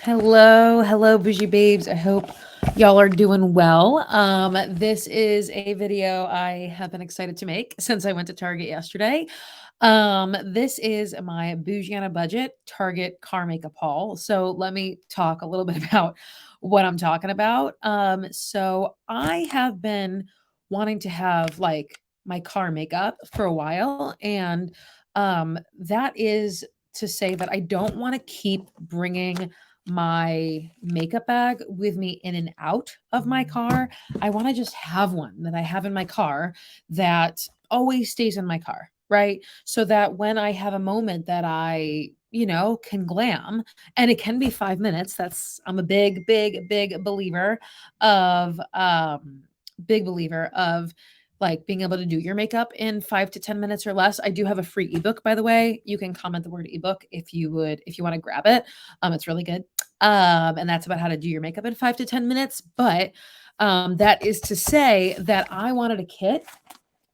Hello, bougie babes. I hope y'all are doing well. This is a video I have been excited to make since I went to Target yesterday. This is my bougie on a budget Target car makeup haul. So let me talk a little bit about what I'm talking about. So I have been wanting to have like my car makeup for a while, and that is to say that I don't want to keep bringing my makeup bag with me in and out of my car. I want to just have one that I have in my car that always stays in my car, right? So that when I have a moment that I can glam, and it can be 5 minutes. I'm a big believer of like being able to do your makeup in 5 to 10 minutes or less. I do have a free ebook, by the way. You can comment the word ebook if you want to grab it. It's really good. And that's about how to do your makeup in 5 to 10 minutes. But that is to say that I wanted a kit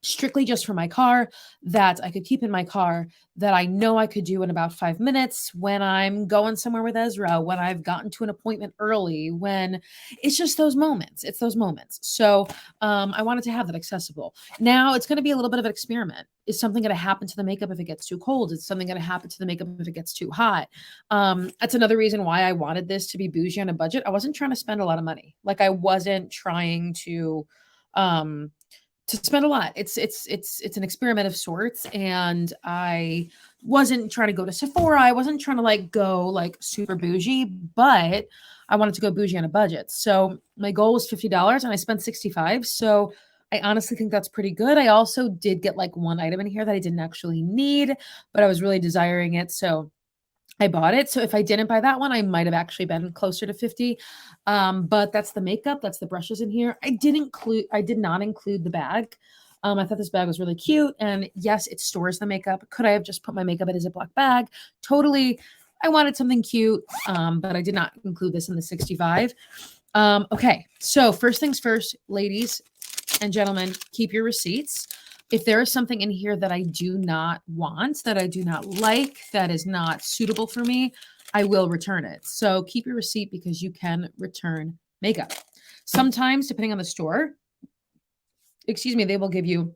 strictly just for my car that I could keep in my car that I know I could do in about 5 minutes when I'm going somewhere with Ezra, when I've gotten to an appointment early, when it's just those moments. It's those moments. So I wanted to have that accessible. Now it's going to be a little bit of an experiment. Is something going to happen to the makeup if it gets too cold? Is something going to happen to the makeup if it gets too hot? That's another reason why I wanted this to be bougie on a budget. I wasn't trying to spend a lot of money. Like I wasn't trying um, to spend a lot. It's an experiment of sorts, and I wasn't trying to go to Sephora. I wasn't trying to like go like super bougie, but I wanted to go bougie on a budget. So my goal was $50 and I spent 65. So I honestly think that's pretty good. I also did get like one item in here that I didn't actually need, but I was really desiring it. So I bought it. So if I didn't buy that one, I might have actually been closer to 50. But that's the makeup, that's the brushes in here. I did not include the bag. I thought this bag was really cute. And yes, it stores the makeup. Could I have just put my makeup in a Ziploc bag? Totally. I wanted something cute, but I did not include this in the 65. Okay, so first things first, ladies and gentlemen, keep your receipts. If there is something in here that I do not want, that I do not like, that is not suitable for me, I will return it. So keep your receipt because you can return makeup. Sometimes, depending on the store, they will give you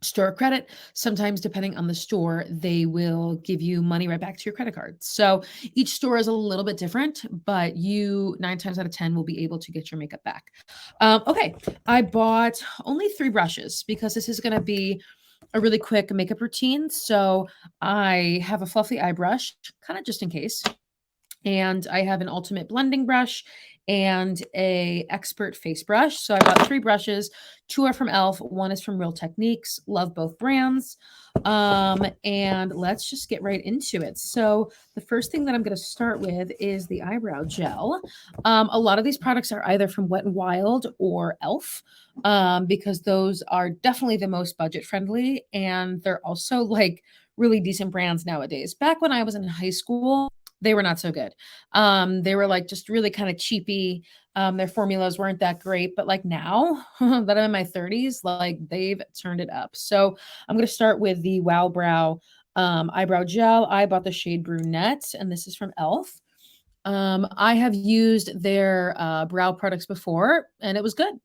store credit. Sometimes, depending on the store, they will give you money right back to your credit card. So each store is a little bit different, but you 9 times out of 10 will be able to get your makeup back. Okay, I bought only 3 brushes because this is going to be a really quick makeup routine. So I have a fluffy eye brush, kind of just in case. And I have an ultimate blending brush and a expert face brush. So I bought 3 brushes. 2 are from Elf, 1 is from Real Techniques. Love both brands. And let's just get right into it. So the first thing that I'm going to start with is the eyebrow gel. A lot of these products are either from Wet n Wild or Elf, because those are definitely the most budget friendly, and they're also like really decent brands nowadays. Back when I was in high school, they were not so good. They were like just really kind of cheapy. Their formulas weren't that great, but like now that I'm in my 30s, like they've turned it up. So I'm going to start with the Wow Brow eyebrow gel. I bought the shade Brunette, and this is from Elf. I have used their brow products before, and it was good.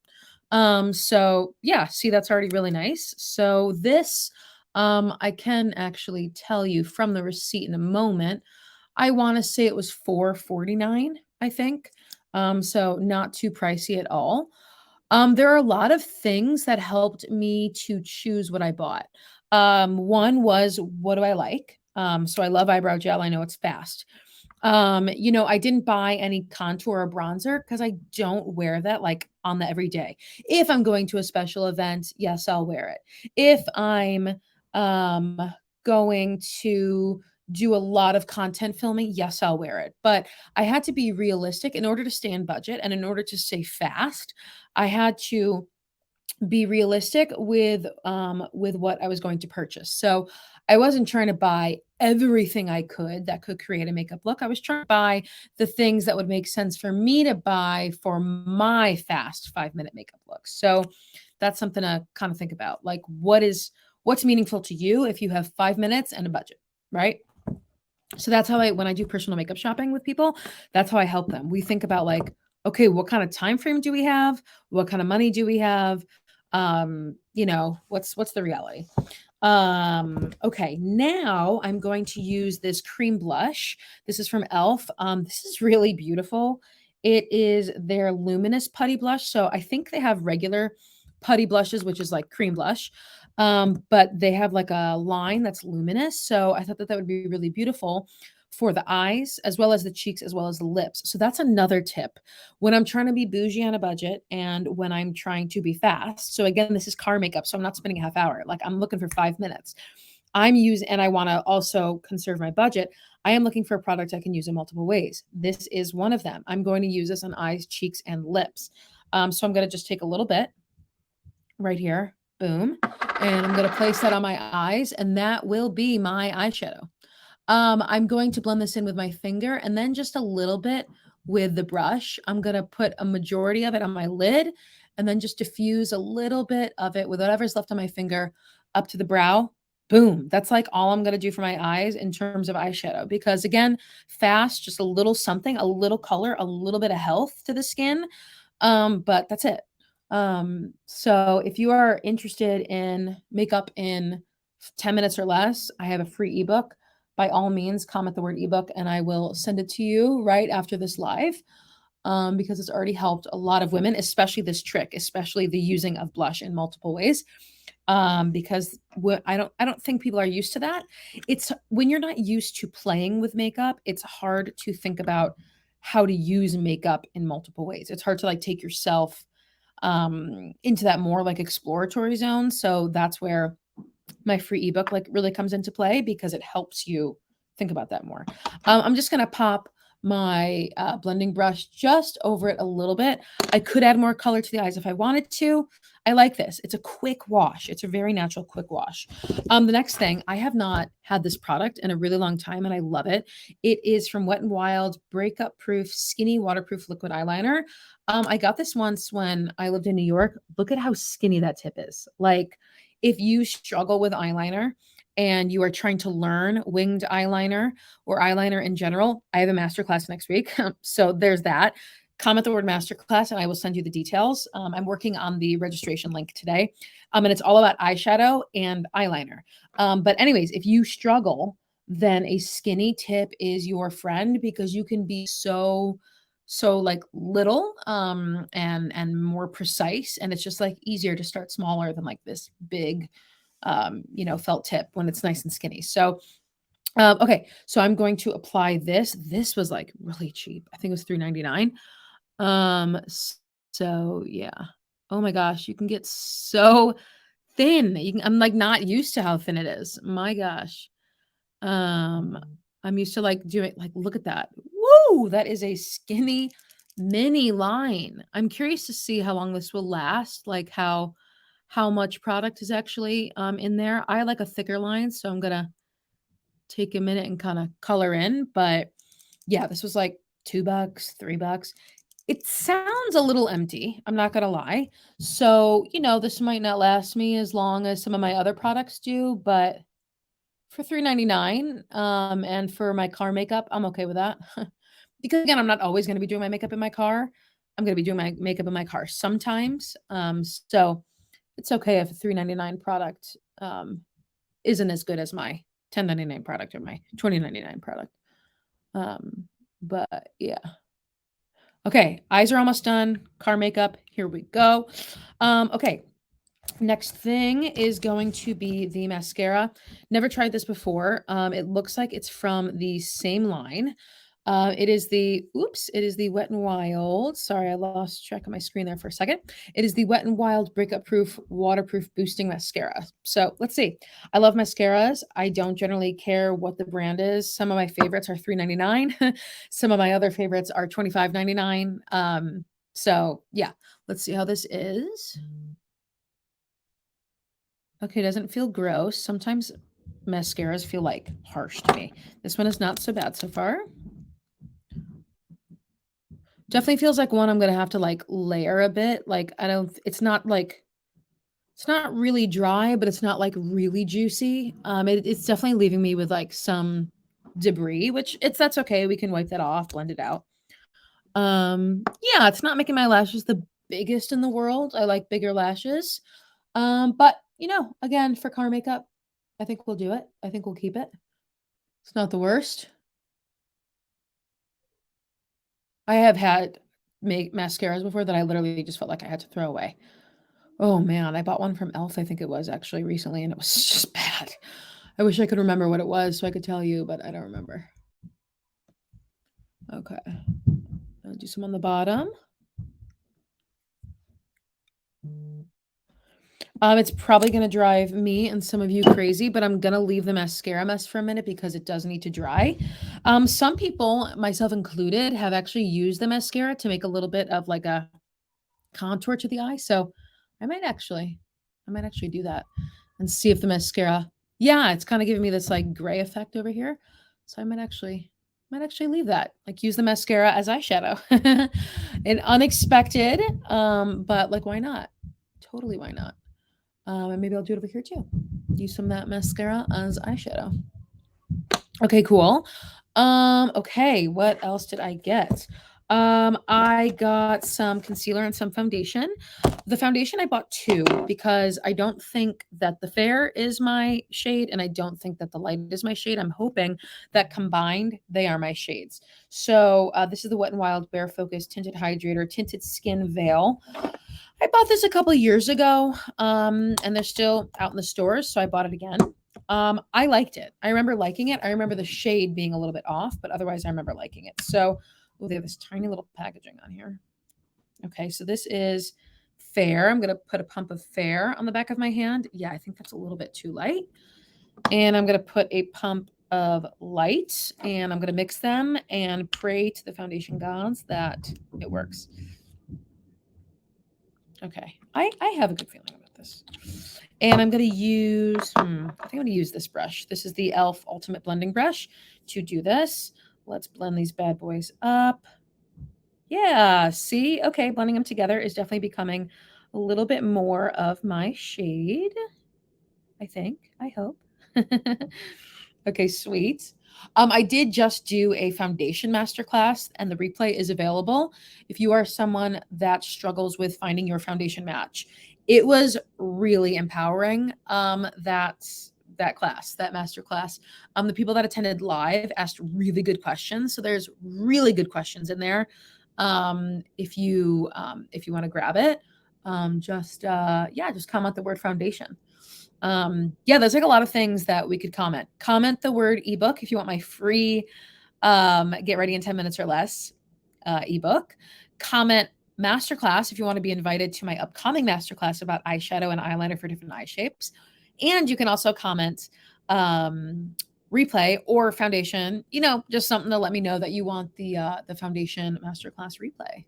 So yeah, see, that's already really nice. So this, I can actually tell you from the receipt in a moment. I want to say it was $4.49, I think. So not too pricey at all. There are a lot of things that helped me to choose what I bought. One was, what do I like? So I love eyebrow gel. I know it's fast. I didn't buy any contour or bronzer because I don't wear that like on the everyday. If I'm going to a special event, yes, I'll wear it. If I'm um going to do a lot of content filming, yes, I'll wear it. But I had to be realistic in order to stay in budget and in order to stay fast. I had to be realistic with what I was going to purchase. So I wasn't trying to buy everything I could that could create a makeup look. I was trying to buy the things that would make sense for me to buy for my fast 5-minute makeup look. So that's something to kind of think about. Like what's meaningful to you if you have 5 minutes and a budget, right? So that's how when I do personal makeup shopping with people, that's how I help them. We think about like, okay, what kind of time frame do we have? What kind of money do we have? What's the reality? Okay, now I'm going to use this cream blush. This is from Elf. This is really beautiful. It is their luminous putty blush. So I think they have regular putty blushes, which is like cream blush. But they have like a line that's luminous. So I thought that that would be really beautiful for the eyes as well as the cheeks as well as the lips. So that's another tip when I'm trying to be bougie on a budget and when I'm trying to be fast. So again, this is car makeup, so I'm not spending a half hour. Like I'm looking for 5 minutes. I'm using, and I want to also conserve my budget. I am looking for a product I can use in multiple ways. This is one of them. I'm going to use this on eyes, cheeks, and lips. So I'm going to just take a little bit right here, boom, and I'm going to place that on my eyes, and that will be my eyeshadow. I'm going to blend this in with my finger and then just a little bit with the brush. I'm going to put a majority of it on my lid and then just diffuse a little bit of it with whatever's left on my finger up to the brow. Boom. That's like all I'm going to do for my eyes in terms of eyeshadow because again, fast, just a little something, a little color, a little bit of health to the skin. But that's it. So if you are interested in makeup in 10 minutes or less, I have a free ebook. By all means, comment the word ebook and I will send it to you right after this live. Because it's already helped a lot of women, especially this trick, especially the using of blush in multiple ways. Because what I don't think people are used to that. It's when you're not used to playing with makeup, it's hard to think about how to use makeup in multiple ways. It's hard to like take yourself into that more like exploratory zone. So that's where my free ebook like really comes into play because it helps you think about that more. I'm just gonna pop my blending brush just over it a little bit. I could add more color to the eyes if I wanted to. I like this. It's a quick wash. It's a very natural quick wash. The next thing, I have not had this product in a really long time and I love it. It is from Wet n Wild Breakup Proof Skinny Waterproof Liquid Eyeliner. I got this once when I lived in New York. Look at how skinny that tip is. Like if you struggle with eyeliner and you are trying to learn winged eyeliner or eyeliner in general, I have a masterclass next week. So there's that. Comment the word masterclass and I will send you the details. I'm working on the registration link today. And it's all about eyeshadow and eyeliner. But anyways, if you struggle, then a skinny tip is your friend because you can be so like little and more precise and it's just like easier to start smaller than like this big felt tip when it's nice and skinny. So okay, so I'm going to apply this. This was like really cheap. I think it was $3.99. So yeah. Oh my gosh, you can get so thin. I'm like not used to how thin it is. My gosh. Um, I'm used to like doing like look at that. Woo! That is a skinny mini line. I'm curious to see how long this will last, like how much product is actually in there. I like a thicker line, so I'm gonna take a minute and kind of color in. But yeah, this was like $2, $3. It sounds a little empty, I'm not gonna lie. So, this might not last me as long as some of my other products do, but for $3.99, and for my car makeup, I'm okay with that. Because again, I'm not always gonna be doing my makeup in my car. I'm gonna be doing my makeup in my car sometimes. So it's okay if a $3.99 product, isn't as good as my $10.99 product or my $20.99 product. But yeah. Okay, eyes are almost done. Car makeup, here we go. Okay, next thing is going to be the mascara. Never tried this before. It looks like it's from the same line. It is the Wet n Wild. Sorry, I lost track of my screen there for a second. It is the Wet n Wild Breakup Proof Waterproof Boosting Mascara. So let's see. I love mascaras. I don't generally care what the brand is. Some of my favorites are $3.99. Some of my other favorites are $25.99. So yeah, let's see how this is. Okay, doesn't feel gross. Sometimes mascaras feel like harsh to me. This one is not so bad so far. Definitely feels like one I'm gonna have to like layer a bit. Like it's not really dry, but it's not like really juicy. It's definitely leaving me with like some debris, which that's okay. We can wipe that off, blend it out. Yeah, it's not making my lashes the biggest in the world. I like bigger lashes. But you know, again, for car makeup, I think we'll do it. I think we'll keep it. It's not the worst. I have had make mascaras before that I literally just felt like I had to throw away. Oh man, I bought one from Elf, I think it was actually recently, and it was just bad. I wish I could remember what it was so I could tell you, but I don't remember. Okay. I'll do some on the bottom. It's probably gonna drive me and some of you crazy, but I'm gonna leave the mascara mess for a minute because it does need to dry. Some people, myself included, have actually used the mascara to make a little bit of like a contour to the eye. So I might actually, I might actually do that and see if the mascara. Yeah, it's kind of giving me this like gray effect over here. So I might actually leave that. Like use the mascara as eyeshadow. An unexpected, but like why not? Totally why not? And maybe I'll do it over here too. Use some of that mascara as eyeshadow. Okay, cool. Okay, what else did I get? I got some concealer and some foundation. The foundation I bought two because I don't think that the fair is my shade and I don't think that the light is my shade. I'm hoping that combined they are my shades. So this is the Wet n Wild Bare Focus Tinted Hydrator Tinted Skin Veil. I bought this a couple years ago, and they're still out in the stores, so I bought it again. I liked it. I remember liking it. I remember the shade being a little bit off, but otherwise I remember liking it. So, oh, they have this tiny little packaging on here. Okay, so this is Fair. I'm gonna put a pump of Fair on the back of my hand. Yeah, I think that's a little bit too light. And I'm gonna put a pump of Light, and I'm gonna mix them and pray to the foundation gods that it works. Okay, I have a good feeling about this. And I'm going to use, I think I'm going to use this brush. This is the e.l.f. Ultimate Blending Brush to do this. Let's blend these bad boys up. Yeah, see? Okay, blending them together is definitely becoming a little bit more of my shade, I think, I hope. Okay, sweet. I did just do a foundation masterclass, and the replay is available if you are someone that struggles with finding your foundation match. It was really empowering. That class, that master class. The people that attended live asked really good questions, so there's really good questions in there. If you want to grab it, just comment the word foundation. Yeah, there's like a lot of things that we could comment. Comment the word ebook if you want my free get ready in 10 minutes or less ebook. Comment masterclass if you want to be invited to my upcoming masterclass about eyeshadow and eyeliner for different eye shapes. And you can also comment replay or foundation, you know, just something to let me know that you want the foundation masterclass replay.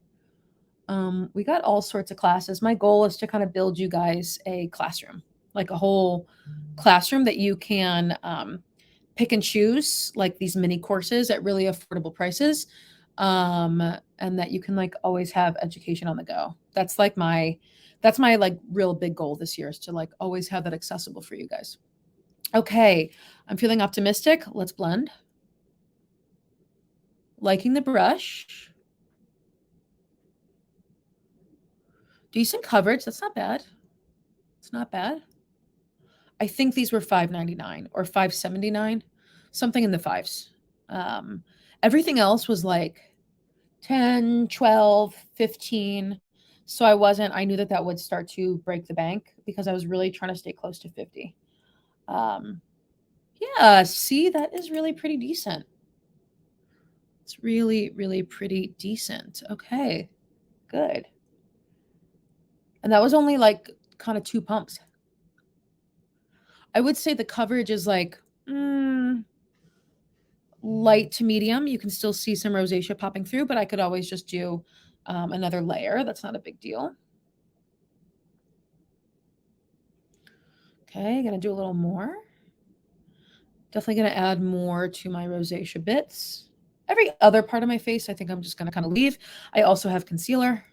We got all sorts of classes. My goal is to kind of build you guys a classroom, like a whole classroom that you can pick and choose, like these mini courses at really affordable prices, and that you can like always have education on the go. That's my like real big goal this year is to like always have that accessible for you guys. Okay, I'm feeling optimistic. Let's blend. Liking the brush. Decent coverage. That's not bad. It's not bad. I think these were $5.99 or $5.79, something in the fives. Um, Everything else was like 10, 12, 15. So I knew that that would start to break the bank because I was really trying to stay close to 50. Um, yeah, see, that is really pretty decent. It's really, really pretty decent. Okay, good. And that was only like kind of two pumps. I would say the coverage is like light to medium. You can still see some rosacea popping through, but I could always just do another layer. That's not a big deal. Okay, gonna do a little more. Definitely gonna add more to my rosacea bits. Every other part of my face, I think I'm just gonna kind of leave. I also have concealer.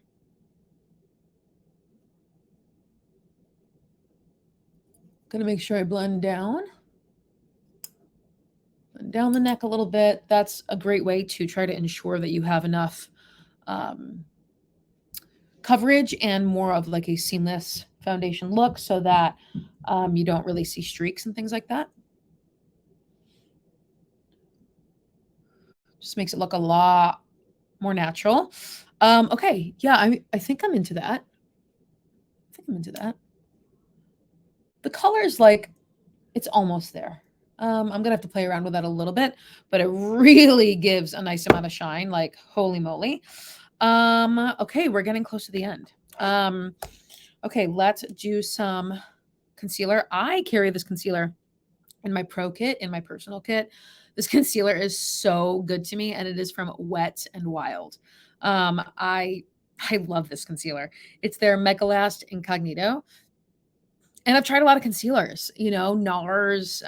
Gonna make sure I blend down. down the neck a little bit. That's a great way to try to ensure that you have enough um, coverage and more of like a seamless foundation look so that you don't really see streaks and things like that. Just makes it look a lot more natural. Okay, yeah, I think I'm into that. I think I'm into that. The color's like it's almost there. I'm gonna have to play around with that a little bit, but it really gives a nice amount of shine. Like holy moly. Okay, we're getting close to the end. Okay, let's do some concealer. I carry this concealer in my pro kit, in my personal kit. This concealer is so good to me, and it is from Wet and Wild. Um, I I love this concealer. It's their Mega Last Incognito, and I've tried a lot of concealers. You know, NARS,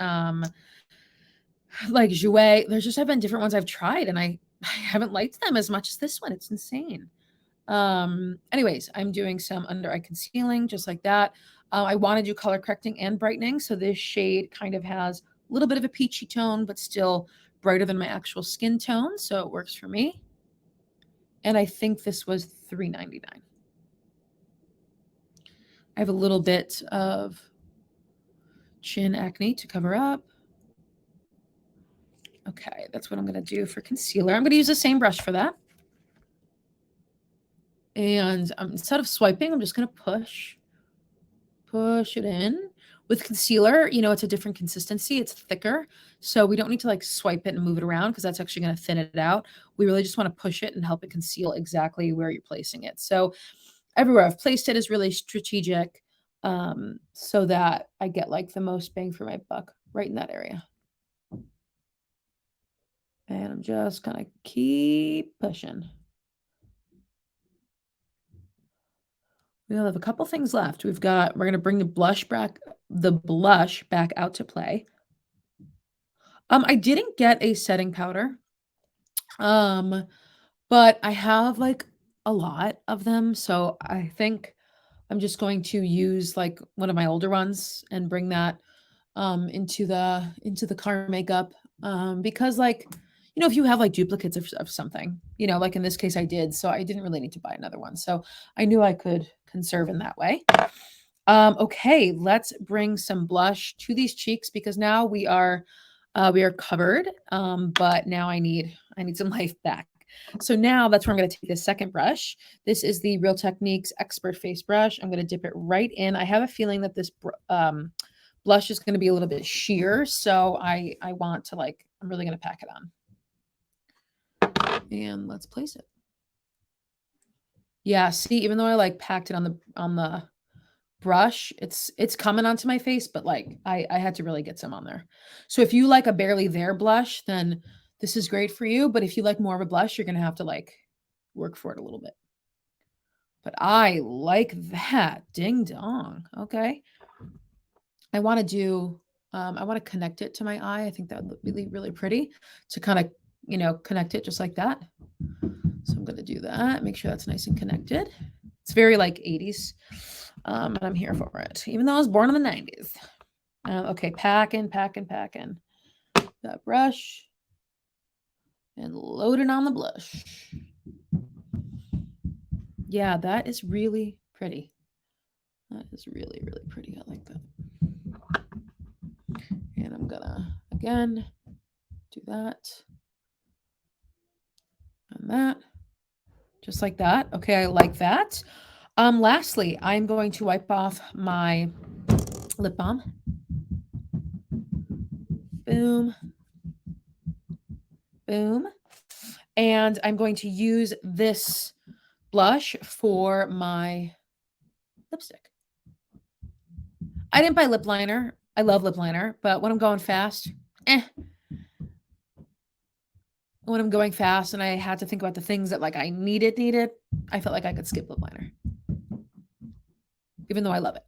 like Jouer. There's just have been different ones I've tried, and I haven't liked them as much as this one. It's insane. Anyways, I'm doing some under eye concealing just like that. I want to do color correcting and brightening. So this shade kind of has a little bit of a peachy tone, but still brighter than my actual skin tone. So it works for me. And I think this was $3.99. I have a little bit of chin acne to cover up. Okay, that's what I'm going to do for concealer. I'm going to use the same brush for that. And instead of swiping, I'm just going to push it in. With concealer, you know, it's a different consistency. It's thicker. So we don't need to like swipe it and move it around because that's actually going to thin it out. We really just want to push it and help it conceal exactly where you're placing it. So everywhere I've placed it is really strategic so that I get like the most bang for my buck right in that area. And I'm just going to keep pushing. We only have a couple things left. We're going to bring the blush back out to play. I didn't get a setting powder. But I have like a lot of them, so I think I'm just going to use like one of my older ones and bring that into the car makeup because like you know if you have like duplicates of something you know like in this case I did so I didn't really need to buy another one so I knew I could conserve in that way. Okay, let's bring some blush to these cheeks because now we are covered. But now I need some life back. So now that's where I'm going to take the second brush. This is the Real Techniques Expert Face Brush. I'm going to dip it right in. I have a feeling that this blush is going to be a little bit sheer, so I want to like I'm really going to pack it on. And let's place it. Yeah, see, even though I like packed it on the brush, it's coming onto my face, but like I had to really get some on there. So if you like a barely there blush, then this is great for you. But if you like more of a blush, you're gonna have to like work for it a little bit. But I like that. Ding dong. Okay. I want to connect it to my eye. I think that would look really, really pretty to kind of, connect it just like that. So I'm gonna do that. Make sure that's nice and connected. It's very like 80s. And I'm here for it, even though I was born in the 90s. Okay, pack in that brush and load it on the blush. Yeah, that is really pretty. That is really, really pretty. I like that. And I'm gonna, again, do that and that. Just like that. Okay, I like that. Lastly, I'm going to wipe off my lip balm. Boom. Boom. And I'm going to use this blush for my lipstick. I didn't buy lip liner. I love lip liner, but when I'm going fast, when I'm going fast and I had to think about the things that like I needed, I felt like I could skip lip liner. Even though I love it.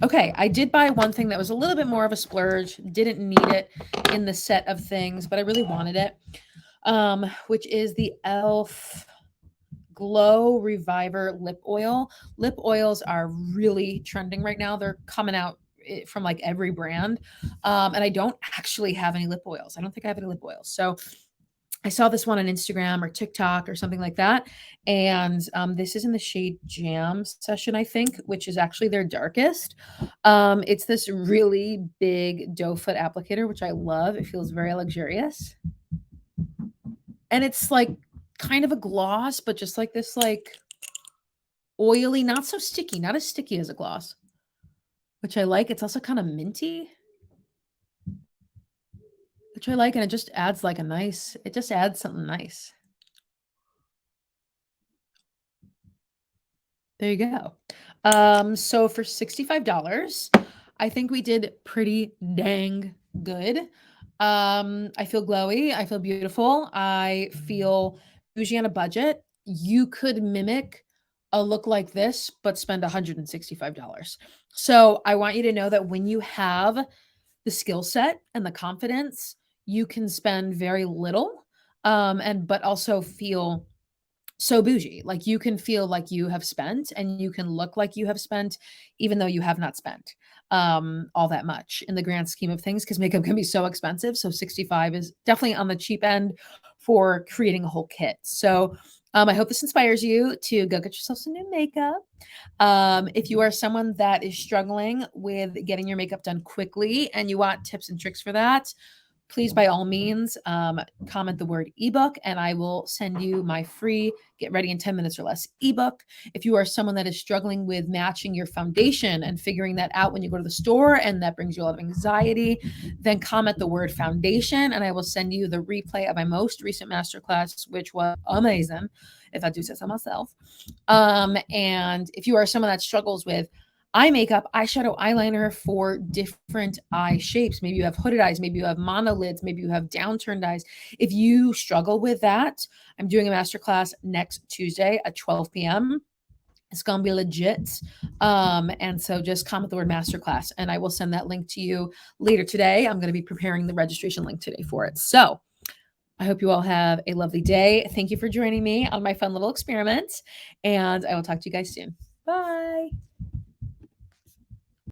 Okay, I did buy one thing that was a little bit more of a splurge. Didn't need it in the set of things, but I really wanted it. Which is the e.l.f. Glow Reviver lip oil. Lip oils are really trending right now. They're coming out from like every brand. And I don't actually have any lip oils. I don't think I have any lip oils. So I saw this one on Instagram or TikTok or something like that. And this is in the shade Jam Session, I think, which is actually their darkest. It's this really big doe foot applicator, which I love. It feels very luxurious. And it's like kind of a gloss, but just like this, like oily, not so sticky, not as sticky as a gloss, which I like. It's also kind of minty, which I like. And it just adds like it just adds something nice. There you go. So for $65, I think we did pretty dang good. I feel glowy. I feel beautiful. I feel bougie on a budget. You could mimic a look like this, but spend $165. So I want you to know that when you have the skill set and the confidence, you can spend very little, but also feel so bougie. Like you can feel like you have spent and you can look like you have spent, even though you have not spent all that much in the grand scheme of things, because makeup can be so expensive. So 65 is definitely on the cheap end for creating a whole kit. So I hope this inspires you to go get yourself some new makeup. If you are someone that is struggling with getting your makeup done quickly and you want tips and tricks for that, please, by all means, comment the word ebook and I will send you my free Get Ready in 10 Minutes or Less ebook. If you are someone that is struggling with matching your foundation and figuring that out when you go to the store and that brings you a lot of anxiety, then comment the word foundation and I will send you the replay of my most recent masterclass, which was amazing, if I do say so myself. And if you are someone that struggles with eye makeup, eyeshadow, eyeliner for different eye shapes. Maybe you have hooded eyes, maybe you have monolids, maybe you have downturned eyes. If you struggle with that, I'm doing a masterclass next Tuesday at 12 p.m. It's going to be legit. And so just comment the word masterclass and I will send that link to you later today. I'm going to be preparing the registration link today for it. So I hope you all have a lovely day. Thank you for joining me on my fun little experiment, and I will talk to you guys soon. Bye.